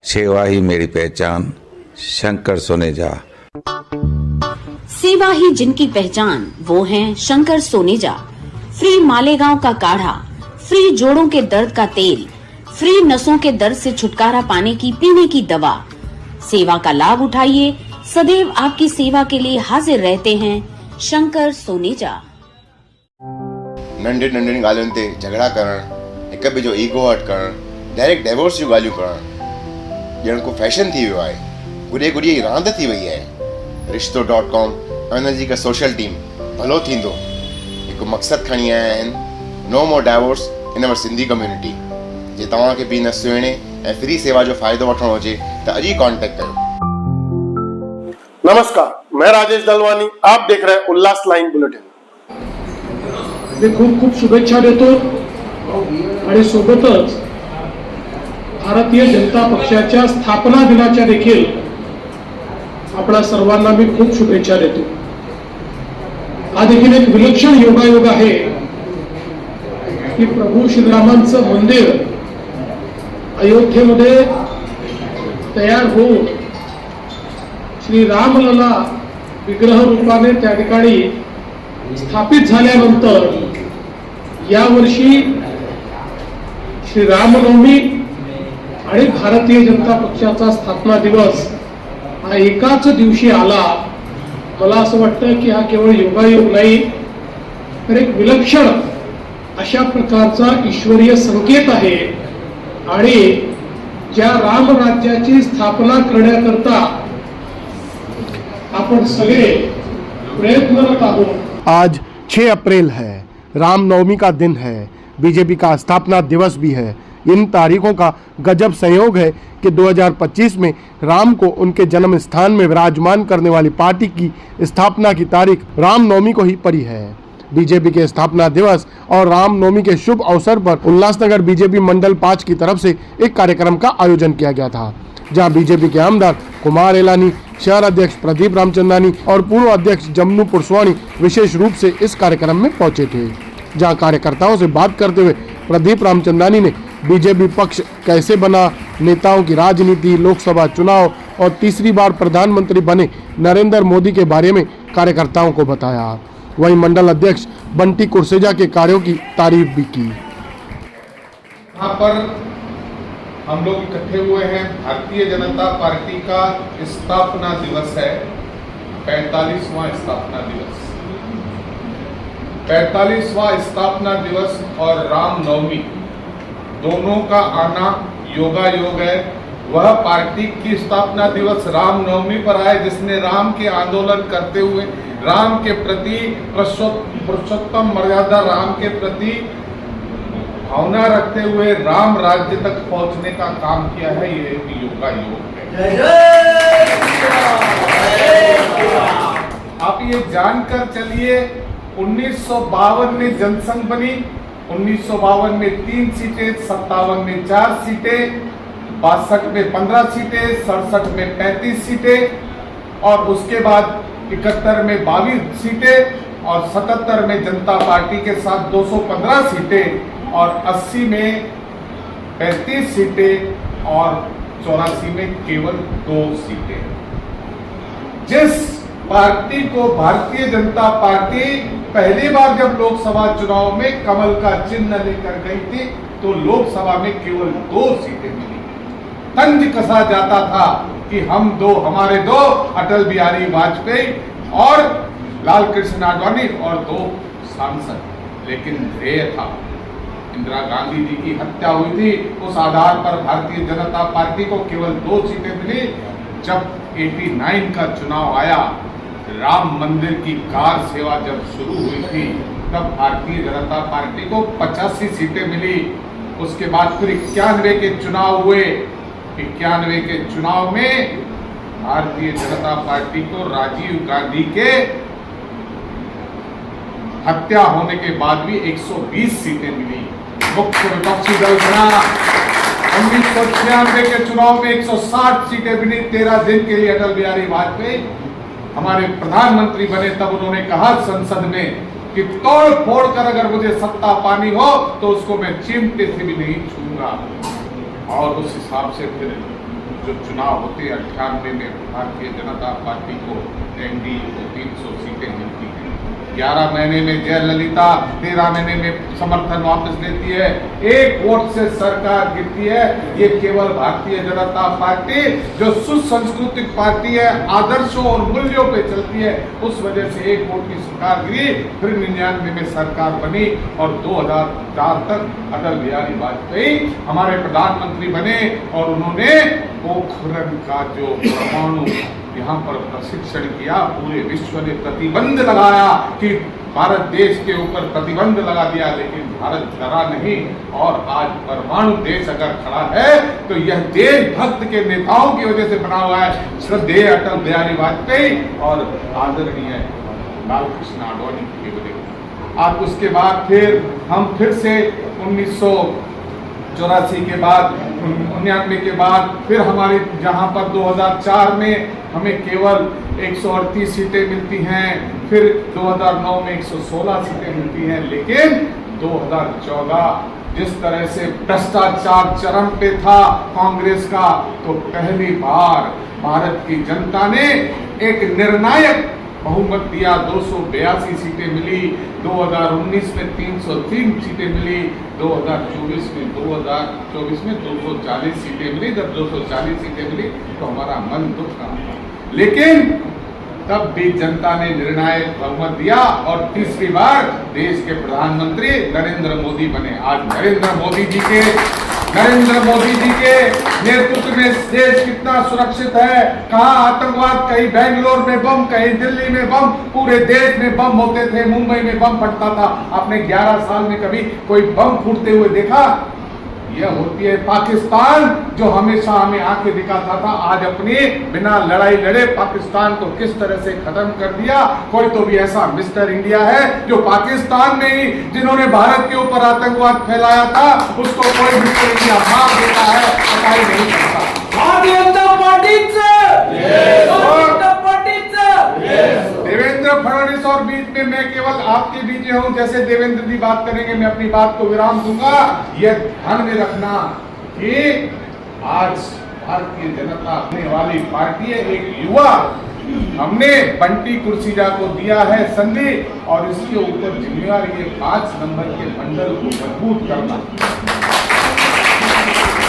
सेवा ही मेरी पहचान, शंकर सोनेजा। सेवा ही जिनकी पहचान, वो हैं शंकर सोनेजा। फ्री मालेगांव का काढ़ा, फ्री जोड़ों के दर्द का तेल, फ्री नसों के दर्द से छुटकारा पाने की पीने की दवा। सेवा का लाभ उठाइए, सदैव आपकी सेवा के लिए हाजिर रहते हैं शंकर सोनेजा। नंढे नंढे ॻाल्हियुनि ते झगड़ा करण, हिक ॿिए जो ईगो हट करण, डायरेक्ट डाइवोर्स जूं ॻाल्हियूं करण ॼण को फैशन थी वियो आहे। गुॾे गुॾी रांदि थी वई आहे। रिश्तो.com हुनजी हिकु सोशल टीम भलो थींदो हिकु मक़सदु खणी आया आहिनि, नो मोर डाइवोर्स इन अवर सिंधी कम्युनिटी। जे तव्हांखे बि न सुहिणे ऐं फ्री सेवा जो फ़ाइदो वठणो हुजे त अॼु ई कॉन्टेक्ट कयो। नमस्कार, मैं राजेश दलवानी, आप देख रहे हैं उल्लास लाइन बुलेटिन। मी खूप खूप शुभेच्छा देतो आणि सोबतच भारतीय जनता पक्षाच्या स्थापना दिनाच्या देखील आपल्या सर्वांना मी खूप शुभेच्छा देतो। हा देखील एक विलक्षण योगायोग आहे की प्रभू श्रीरामांचं मंदिर अयोध्येमध्ये तयार होऊन श्री रामलला विग्रह रूपाने त्या ठिकाणी स्थापित झाल्यानंतर यावर्षी श्री रामनवमी आणि भारतीय जनता पक्षाचा स्थापना दिवस हा एकाच दिवशी आला। मला असं वाटतं की हा केवळ योगायोग नाही, तर एक विलक्षण अशा प्रकारचा ईश्वरीय संकेत आहे आणि ज्या रामराज्याची स्थापना करण्याकरता आपण सगळे प्रयत्नरत आहोत। आज 6 अप्रैल है, रामनवमी का दिन है, बीजेपी का स्थापना दिवस भी है। इन तारीखों का गजब संयोग है कि 2025 में राम को उनके जन्म स्थान में विराजमान करने वाली पार्टी की स्थापना की तारीख रामनवमी को ही पड़ी है। बीजेपी के स्थापना दिवस और रामनवमी के शुभ अवसर पर उल्लासनगर बीजेपी मंडल 5 की तरफ से एक कार्यक्रम का आयोजन किया गया था, जहां बीजेपी के आमदार कुमार एलानी, शहर अध्यक्ष प्रदीप रामचंदानी और पूर्व अध्यक्ष जमनू पुरस्वानी विशेष रूप से इस कार्यक्रम में पहुंचे थे। जहां कार्यकर्ताओं से बात करते हुए प्रदीप रामचंदानी ने बीजेपी पक्ष कैसे बना, नेताओं की राजनीति, लोकसभा चुनाव और तीसरी बार प्रधानमंत्री बने नरेंद्र मोदी के बारे में कार्यकर्ताओं को बताया। वहीं मंडल अध्यक्ष बंटी कुर्सेजा के कार्यों की तारीफ भी की। यहाँ पर हम लोग इकट्ठे हुए हैं, भारतीय जनता पार्टी का स्थापना दिवस है, 45वां स्थापना दिवस। 45वां स्थापना दिवस और रामनवमी दोनों का आना योगायोग है। वह पार्टी की स्थापना दिवस रामनवमी पर आए जिसने राम के आंदोलन करते हुए राम के प्रति पुरुषोत्तम मर्यादा राम के प्रति भावना रखते हुए राम राज्य तक पहुंचने का काम किया है। ये योगायोग है। आप ये जानकर चलिए, 1952 में जनसंघ बनी, 1952 में 3 सीटें, 57 में 4 सीटें, 62 में 15 सीटें, 67 में 35 सीटें और उसके बाद 71 में 22 सीटें और 77 में जनता पार्टी के साथ 215 सीटें और 80 में 35 सीटें और 84 में केवल 2 सीटें। जिस पार्टी को भारतीय जनता पार्टी पहली बार जब लोकसभा चुनाव में कमल का चिन्ह लेकर गई थी तो लोकसभा में केवल 2 सीटें मिली। तंज कसा जाता था कि हमारे दो अटल बिहारी वाजपेयी और लाल कृष्ण आडवाणी और 2 सांसद, लेकिन ध्येय था। इंदिरा गांधी जी की हत्या हुई थी, उस आधार पर भारतीय जनता पार्टी को केवल 2 सीटें मिली। जब 89 का चुनाव आया, राम मंदिर की कार सेवा जब शुरू हुई थी, तब भारतीय जनता पार्टी को 85 सीटें मिली। उसके बाद फिर 91 के चुनाव हुए। 91 के चुनाव में भारतीय जनता पार्टी को राजीव गांधी के हत्या होने के बाद भी 120 सीटें मिली। मुख्य विपक्षी दल बना। 1996 के चुनाव में 160 सीटें मिली। 13 दिन के लिए अटल बिहारी वाजपेयी हमारे प्रधानमंत्री बने। तब उन्होंने कहा संसद में कि तोड़ फोड़ कर अगर मुझे सत्ता पानी हो तो उसको मैं चिमटे से भी नहीं छूंगा। और उस हिसाब से फिर जो चुनाव होते हैं 98 में भारतीय जनता पार्टी को एनडीए को 300 सीटें मिलती हैं। 11 महीने में जयललिता 13 महीने में समर्थन वापस लेती है, 1 वोट से सरकार गिरती है। ये केवल भारतीय जनता पार्टी जो सुसंस्कृतिक पार्टी है, आदर्शों और मूल्यों पे चलती है, उस वजह से 1 वोट की सरकार गिरी। फिर 99 में सरकार बनी और 2004 तक अटल बिहारी वाजपेयी हमारे प्रधानमंत्री बने और उन्होंने पोखरण का जो परमाणु यहाँ पर प्रशिक्षण किया, पूरे विश्व ने प्रतिबंध लगाया कि भारत देश के ऊपर प्रतिबंध लगा दिया, लेकिन भारत डरा नहीं। और आज परमाणु देश अगर खड़ा है तो यह देशभक्त के नेताओं की वजह से बना हुआ है, श्रद्धेय अटल बिहारी वाजपेयी और आदरणीय लाल कृष्ण आडवाणी की वजह। आज उसके बाद फिर से 1984 के बाद 99 के बाद फिर हमारे जहां पर 2004 में हमें केवल 138 सीटें मिलती हैं, फिर 2009 में 116 सीटें मिलती हैं। लेकिन 2014 जिस तरह से भ्रष्टाचार चरम पे था कांग्रेस का, तो पहली बार भारत की जनता ने एक निर्णायक बहुमत दिया, 282 सीटें मिली। 2019 में 303 सीटें मिली, 2024 में 240 सीटें मिली। जब 240 सीटें मिली तो हमारा मन दुख रहा था, लेकिन तब भी जनता ने निर्णायक बहुमत दिया और तीसरी बार देश के प्रधानमंत्री नरेंद्र मोदी बने। आज नरेंद्र मोदी जी के नेतृत्व में देश कितना सुरक्षित है। कहाँ आतंकवाद, कहीं बेंगलोर में बम, कहीं दिल्ली में बम, पूरे देश में बम होते थे, मुंबई में बम फटता था। आपने 11 साल में कभी कोई बम फूटते हुए देखा? यह होती है पाकिस्तान जो हमेशा हमें आंखें दिखाता था, आज अपनी बिना लड़ाई लड़े पाकिस्तान को किस तरह से खत्म कर दिया। कोई तो भी ऐसा मिस्टर इंडिया है जो पाकिस्तान में ही जिन्होंने भारत के ऊपर आतंकवाद फैलाया था, उसको कोई मिस्टर इंडिया मार देता है, पता ही नहीं चलता। देवेंद्र फडणवीस और बीच में मैं केवल आपके बीच में हूं, जैसे देवेंद्र जी बात करेंगे मैं अपनी बात को विराम दूंगा। यह ध्यान में रखना कि आज भारतीय जनता अपने वाली पार्टी है, एक युवा हमने बंटी कुर्सीजा को दिया है संधि, और इसके ऊपर जिम्मेवारी ये 5 नंबर के मंडल को मजबूत करना।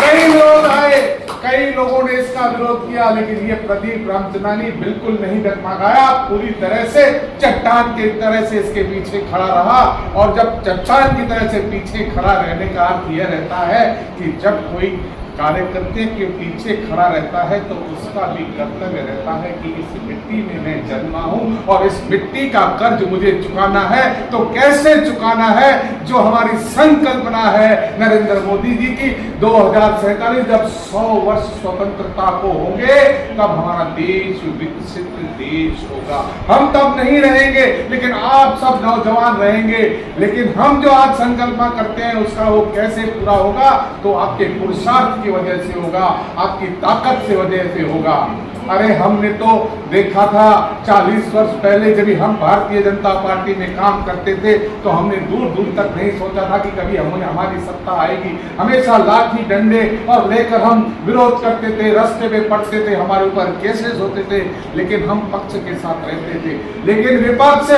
कई लोग आए, कई लोगों ने इसका विरोध किया, लेकिन ये प्रदीप रामचंद्रानी बिल्कुल नहीं डगमगाया, पूरी तरह से चट्टान की तरह से इसके पीछे खड़ा रहा। और जब चट्टान की तरह से पीछे खड़ा रहने का अर्थ यह रहता है कि जब कोई कार्यकर्ता के पीछे खड़ा रहता है तो उसका भी कर्तव्य रहता है कि इस मिट्टी में मैं जन्मा हूं और इस मिट्टी का कर्ज मुझे चुकाना है। तो कैसे चुकाना है? जो हमारी संकल्पना है नरेंद्र मोदी जी की, 2047 जब 100 वर्ष स्वतंत्रता को होंगे तब हमारा देश विकसित देश होगा। हम तब नहीं रहेंगे, लेकिन आप सब नौजवान रहेंगे। लेकिन हम जो आज संकल्प करते हैं उसका वो कैसे पूरा होगा? तो आपके पुरुषार्थ की वजह से होगा, आपकी ताकत से वजह से होगा। अरे हमने तो देखा था 40 वर्ष पहले जब हम भारतीय जनता पार्टी में काम करते थे तो हमने दूर दूर तक नहीं सोचा था कि कभी हमारी सत्ता आएगी। हमेशा लाठी डंडे और लेकर हम विरोध करते थे, रास्ते में पड़ते थे, हमारे ऊपर केसेस होते थे, लेकिन हम पक्ष के साथ रहते थे। लेकिन विपक्ष,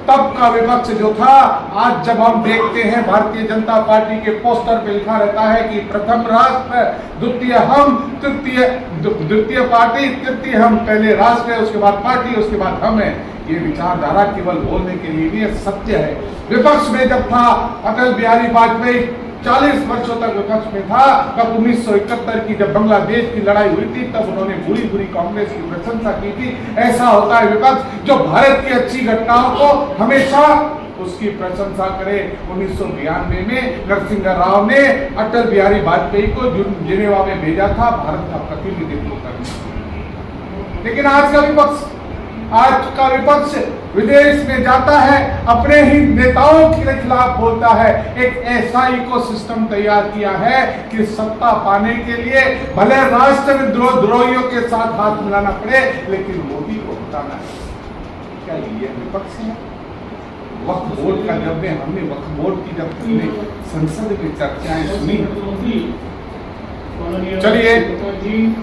तब का विपक्ष जो था, आज जब हम देखते हैं भारतीय जनता पार्टी के पोस्टर पे लिखा रहता है कि प्रथम राष्ट्र, द्वितीय हम, द्वितीय पार्टी, तृतीय हम, पहले राष्ट्र है, उसके बाद पार्टी, उसके बाद हम है। ये विचारधारा केवल बोलने के लिए नहीं, सत्य है। विपक्ष में जब था अटल बिहारी वाजपेयी 40 वर्षों तक विपक्ष में था, तब 1971 की जब बांग्लादेश की लड़ाई हुई थी तब उन्होंने बुरी बुरी कांग्रेस की प्रशंसा की थी। ऐसा होता है विपक्ष जो भारत की अच्छी घटनाओं को हमेशा उसकी प्रशंसा करे। 1992 में नरसिंह राव ने अटल बिहारी वाजपेयी को जिनेवा में भेजा था भारत का प्रतिनिधित्व करने। लेकिन आज का विपक्ष विदेश में जाता है, अपने ही नेताओं के खिलाफ बोलता है। एक ऐसा इकोसिस्टम तैयार किया है कि सत्ता पाने के लिए भले राष्ट्र द्रोहियों के साथ हाथ मिलाना पड़े, लेकिन मोदी को हटाना है। क्या ये विपक्ष है? वक्फ बोर्ड का हमने वक्फ बोर्ड की जब हमने संसद में चर्चाएं सुनी चलिए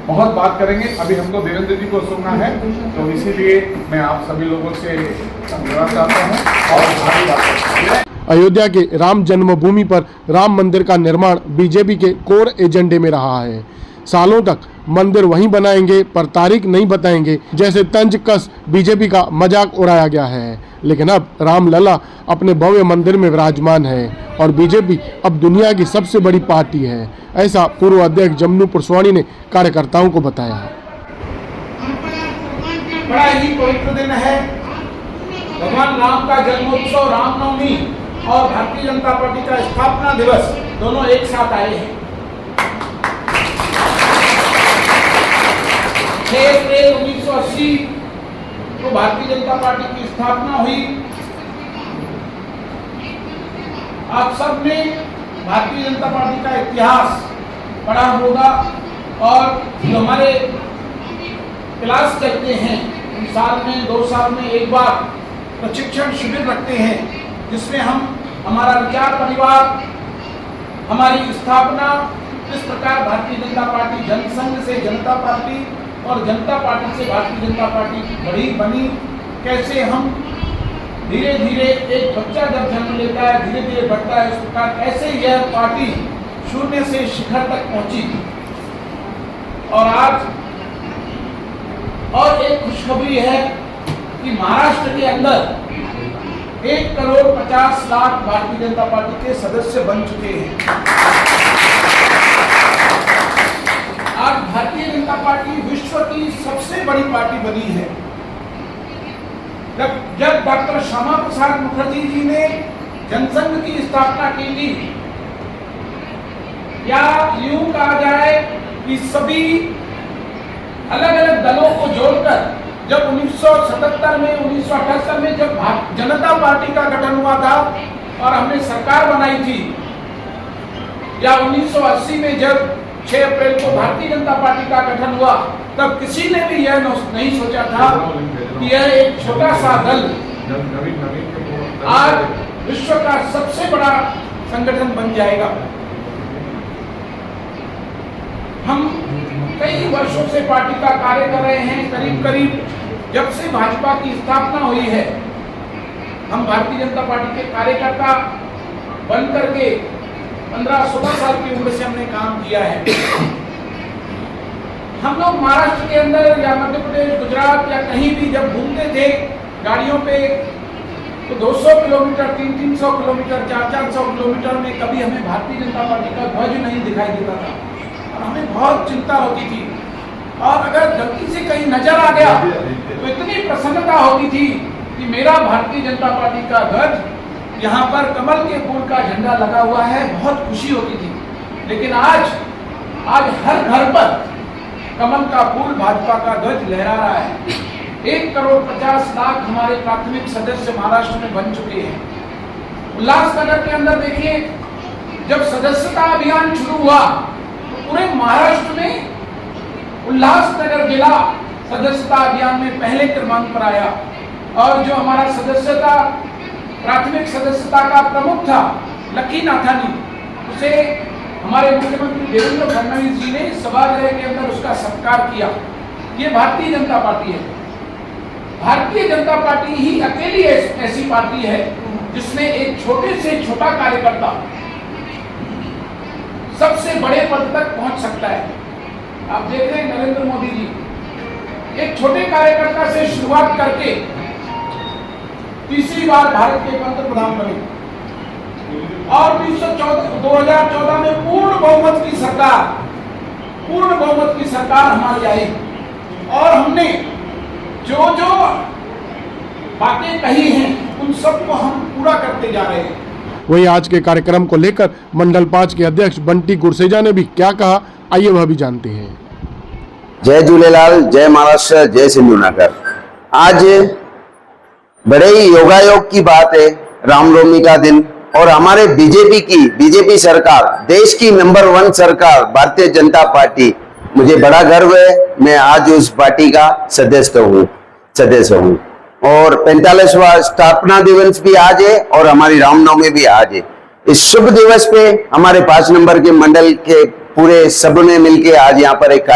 बहुत बात करेंगे, अभी हमको देवेंद्र जी को सुनना है, तो इसीलिए मैं आप सभी लोगों से मिलना चाहता हूँ और भारी बात करेंगे। अयोध्या के राम जन्मभूमि पर राम मंदिर का निर्माण बीजेपी के कोर एजेंडे में रहा है। सालों तक मंदिर वहीं बनाएंगे पर तारीख नहीं बताएंगे जैसे तंज कस बीजेपी का मजाक उड़ाया गया है। लेकिन अब रामलला अपने भव्य मंदिर में विराजमान है और बीजेपी अब दुनिया की सबसे बड़ी पार्टी है, ऐसा पूर्व अध्यक्ष जमनू पुरस्वाणी ने कार्यकर्ताओं को बताया। बड़ा ही पवित्र दिन है, भगवान राम का जन्मोत्सव, रामनवमी और भारतीय जनता पार्टी का स्थापना दिवस दोनों एक साथ आए हैं। 6 अप्रैल 1980 को भारतीय जनता पार्टी की स्थापना हुई। आप सब ने भारतीय जनता पार्टी का इतिहास पढ़ा होगा और जो हमारे क्लास चलते हैं उन साल में 2 साल में एक बार प्रशिक्षण शिविर रखते हैं जिसमें हम हमारा विचार परिवार, हमारी स्थापना, किस प्रकार भारतीय जनता पार्टी जनसंघ से जनता पार्टी और जनता पार्टी से भारतीय जनता पार्टी बड़ी बनी, कैसे हम धीरे धीरे एक बच्चा जब जन्म लेता है धीरे धीरे बढ़ता है, इस प्रकार कैसे यह पार्टी शून्य से शिखर तक पहुंची। और आज और एक खुशखबरी है कि महाराष्ट्र के अंदर 1,50,00,000 भारतीय जनता पार्टी के सदस्य बन चुके हैं। आज भारतीय जनता पार्टी विश्व की सबसे बड़ी पार्टी बनी है। जब डॉक्टर श्यामा प्रसाद मुखर्जी जी ने जनसंघ की स्थापना की थी, या यूं कहा जाए कि सभी अलग अलग दलों को जोड़कर जब 1977 में 1978 में जब जनता पार्टी का गठन हुआ था और हमने सरकार बनाई थी, या 1980 में जब 6 अप्रैल को भारतीय जनता पार्टी का गठन हुआ, तब किसी ने भी यह नहीं सोचा था कि यह एक छोटा सा दल आज विश्व का सबसे बड़ा संगठन बन जाएगा। हम कई वर्षों से पार्टी का कार्य कर रहे हैं। करीब करीब जब से भाजपा की स्थापना हुई है, हम भारतीय जनता पार्टी के कार्यकर्ता बन करके 15-16 साल की उम्र से हमने काम किया है। हम लोग महाराष्ट्र के अंदर या मध्य प्रदेश, गुजरात या कहीं भी जब घूमते थे गाड़ियों पे, तो 200 किलोमीटर, 300 किलोमीटर, 400 किलोमीटर में कभी हमें भारतीय जनता पार्टी का ध्वज नहीं दिखाई देता था और हमें बहुत चिंता होती थी। और अगर गलती से कहीं नजर आ गया तो इतनी प्रसन्नता होती थी कि मेरा भारतीय जनता पार्टी का ध्वज यहाँ पर कमल के फूल का झंडा लगा हुआ है, बहुत खुशी होती थी। लेकिन आज हर घर पर कमल का फूल, भाजपा का ध्वज लहरा रहा है। 1,50,00,000 हमारे प्राथमिक सदस्य महाराष्ट्र में बन चुके हैं। उल्लासनगर के अंदर देखिए, जब सदस्यता अभियान शुरू हुआ तो पूरे महाराष्ट्र में उल्लासनगर जिला सदस्यता अभियान में पहले क्रमांक पर आया। और जो हमारा सदस्यता, प्राथमिक सदस्यता का प्रमुख था लकी नाथानी, उसे हमारे मुख्यमंत्री देवेंद्र फडणवीस जी ने सभागृह के अंदर उसका सत्कार किया। ये भारतीय जनता पार्टी है। भारतीय जनता पार्टी ही अकेली ऐसी पार्टी है जिसमें एक छोटे से छोटा कार्यकर्ता सबसे बड़े पद तक पहुंच सकता है। आप देख रहे हैं नरेंद्र मोदी जी एक छोटे कार्यकर्ता से शुरुआत करके तीसरी बार भारत के पंत प्रधान बने और 2014 में पूर्ण बहुमत की सरकार हमारी आई और हमने जो बातें कही हैं उन सबको हम पूरा करते जा रहे हैं। वहीं आज के कार्यक्रम को लेकर मंडल 5 के अध्यक्ष बंटी गुरसेजा ने भी क्या कहा, आइए वह भी जानते हैं। जय झूलेलाल, जय महाराष्ट्र, जय सिंधुनगर। आज बड़े ही योगायोग की बात है, रामनवमी का दिन, और हमारे बीजेपी सरकार, देश की नंबर 1 सरकार भारतीय जनता पार्टी, मुझे बड़ा गर्व है, मैं आज उस पार्टी का सदस्य हूँ। और 45वां स्थापना दिवस भी आज है और हमारी रामनवमी भी आज है। इस शुभ दिवस पे हमारे 5 नंबर के मंडल के पूरे सबने मिलके आज यहाँ पर एक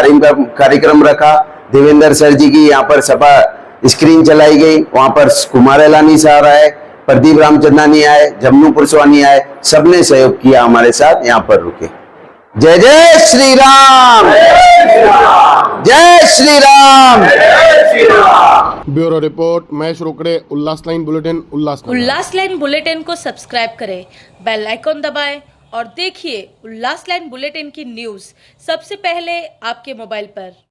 कार्यक्रम रखा। देवेंद्र सर जी की यहाँ पर सभा स्क्रीन चलाई गई, वहां पर कुमार एलानी सर आए, प्रदीप रामचंदानी आए, जमनू पुरसवानी आए, सबने सहयोग किया हमारे साथ, यहाँ पर रुके। जय जय श्री राम, जय श्री राम। ब्यूरो रिपोर्ट महेश रोकड़े, उल्लास लाइन बुलेटिन, उल्लास लाइन बुलेटिन को सब्सक्राइब करें, बेल आइकॉन दबाएं और देखिए उल्लास लाइन बुलेटिन की न्यूज़ सबसे पहले आपके मोबाइल पर।